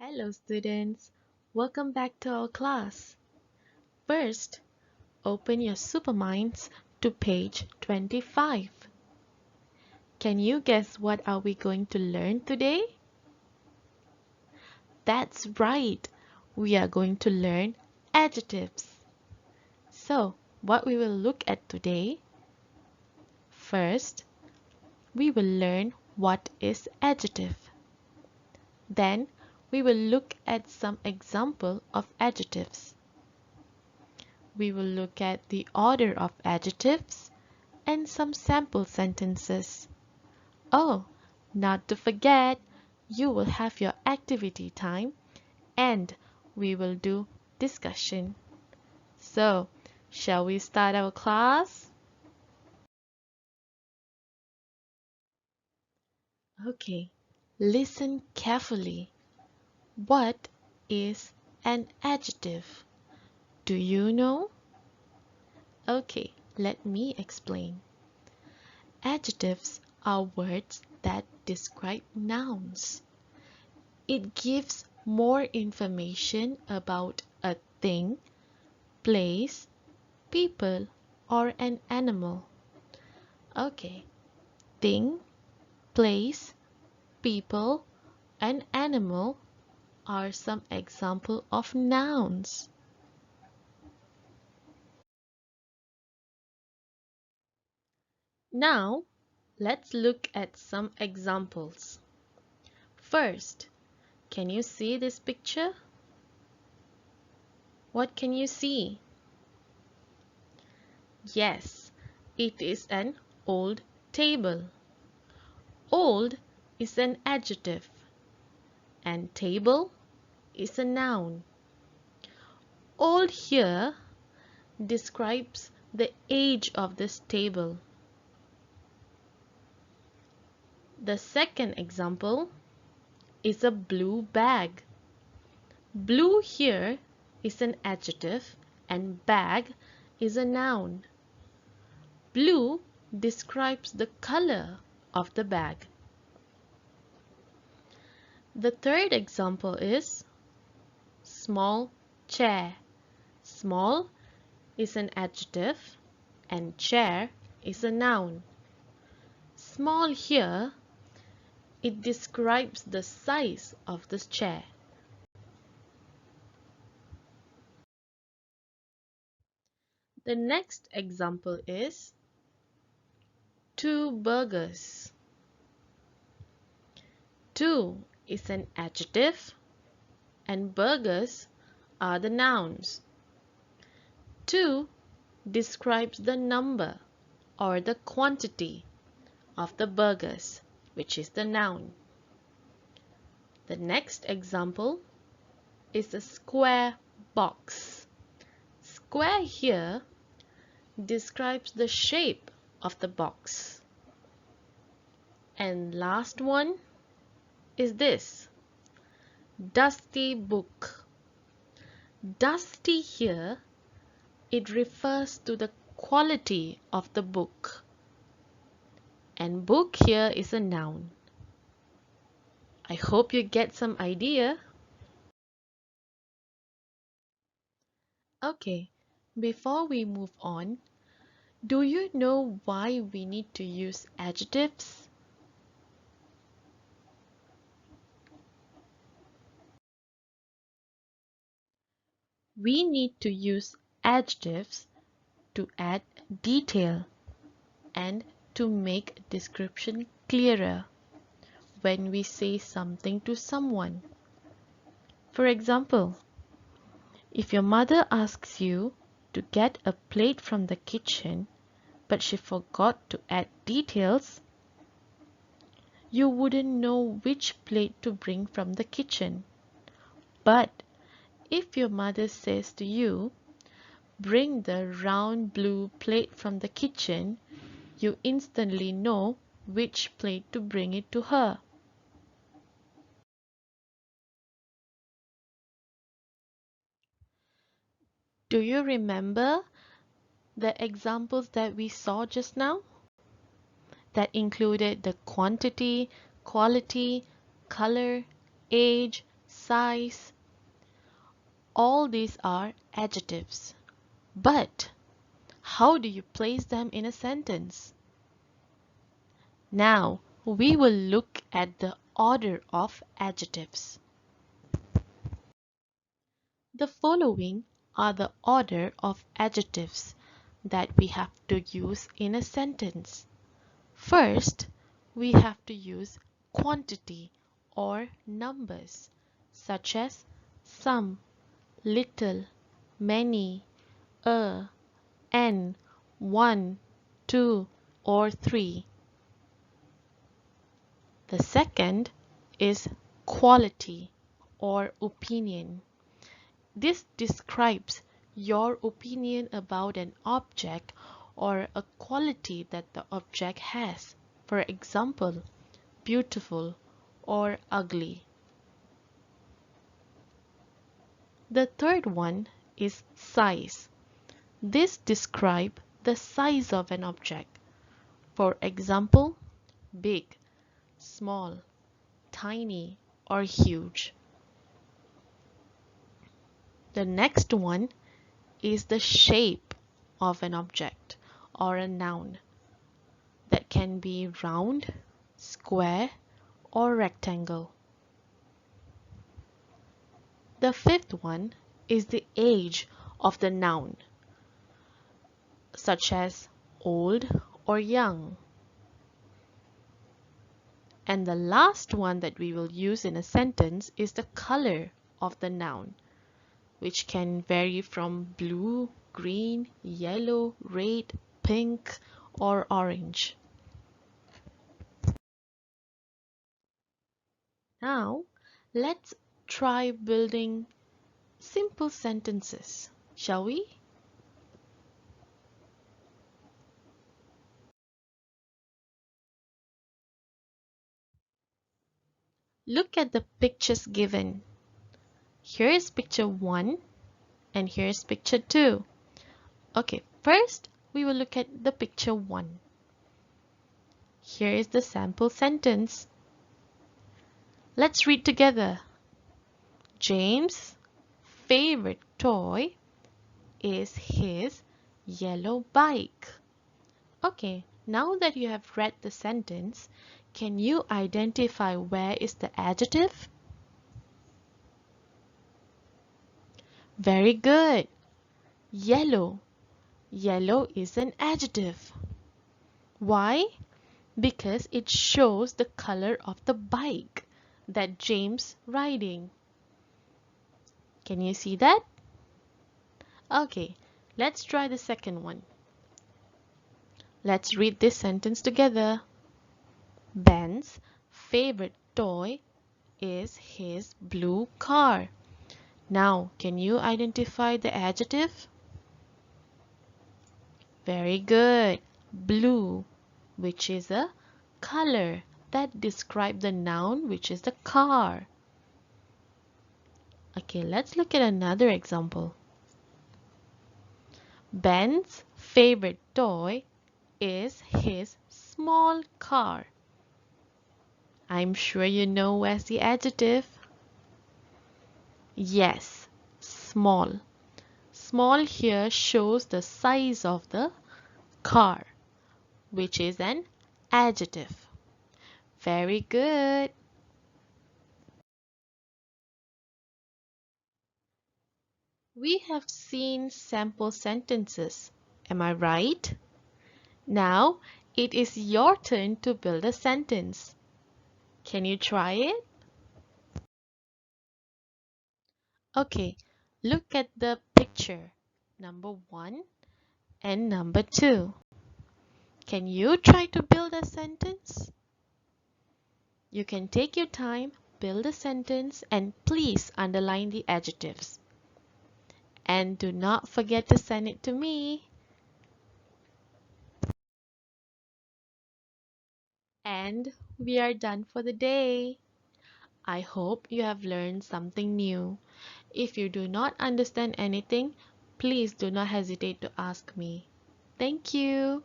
Hello students, welcome back to our class. First, open your superminds to page 25. Can you guess what are we going to learn today? That's right, we are going to learn adjectives. So, what we will look at today? First, we will learn what is adjective. Then, we will look at some example of adjectives. We will look at the order of adjectives and some sample sentences. Oh, not to forget, you will have your activity time and we will do discussion. So, shall we start our class? Okay, listen carefully. What is an adjective? Do you know? Okay, let me explain. Adjectives are words that describe nouns. It gives more information about a thing, place, people, or an animal. Okay, thing, place, people, and animal are some example of nouns. Now, let's look at some examples. First, can you see this picture? What can you see? Yes, it is an old table. Old is an adjective and table is a noun. Old here describes the age of this table. The second example is a blue bag. Blue here is an adjective and bag is a noun. Blue describes the color of the bag. The third example is small chair. Small is an adjective and chair is a noun. Small here, it describes the size of this chair. The next example is two burgers. Two is an adjective and burgers are the nouns. Two describes the number or the quantity of the burgers, which is the noun. The next example is a square box. Square here describes the shape of the box. And last one is this, dusty book. Dusty here, it refers to the quality of the book. And book here is a noun. I hope you get some idea. Okay, before we move on, do you know why we need to use adjectives? We need to use adjectives to add detail and to make description clearer when we say something to someone. For example, if your mother asks you to get a plate from the kitchen, but she forgot to add details, you wouldn't know which plate to bring from the kitchen. But if your mother says to you, bring the round blue plate from the kitchen, you instantly know which plate to bring it to her. Do you remember the examples that we saw just now? That included the quantity, quality, color, age, size. All these are adjectives. But how do you place them in a sentence? Now we will look at the order of adjectives. The following are the order of adjectives that we have to use in a sentence. First, we have to use quantity or numbers such as some, little, many, a, n, one, two, or three. The second is quality or opinion. This describes your opinion about an object or a quality that the object has. For example, beautiful or ugly. The third one is size. This describes the size of an object. For example, big, small, tiny, or huge. The next one is the shape of an object or a noun that can be round, square, or rectangle. The fifth one is the age of the noun, such as old or young. And the last one that we will use in a sentence is the color of the noun, which can vary from blue, green, yellow, red, pink, or orange. Now, let's try building simple sentences, shall we? Look at the pictures given. Here is picture 1 and here is picture 2. Okay, first we will look at the picture 1. Here is the sample sentence. Let's read together. James' favorite toy is his yellow bike. Okay, now that you have read the sentence, can you identify where is the adjective? Very good. Yellow. Yellow is an adjective. Why? Because it shows the color of the bike that James riding. Can you see that? Okay, let's try the second one. Let's read this sentence together. Ben's favorite toy is his blue car. Now, can you identify the adjective? Very good. Blue, which is a color that describes the noun, which is the car. Okay, let's look at another example. Ben's favorite toy is his small car. I'm sure you know where's the adjective. Yes, small. Small here shows the size of the car, which is an adjective. Very good. We have seen sample sentences. Am I right? Now it is your turn to build a sentence. Can you try it? Okay, look at the picture, number 1 and number 2. Can you try to build a sentence? You can take your time, build a sentence, and please underline the adjectives. And do not forget to send it to me. And we are done for the day. I hope you have learned something new. If you do not understand anything, please do not hesitate to ask me. Thank you.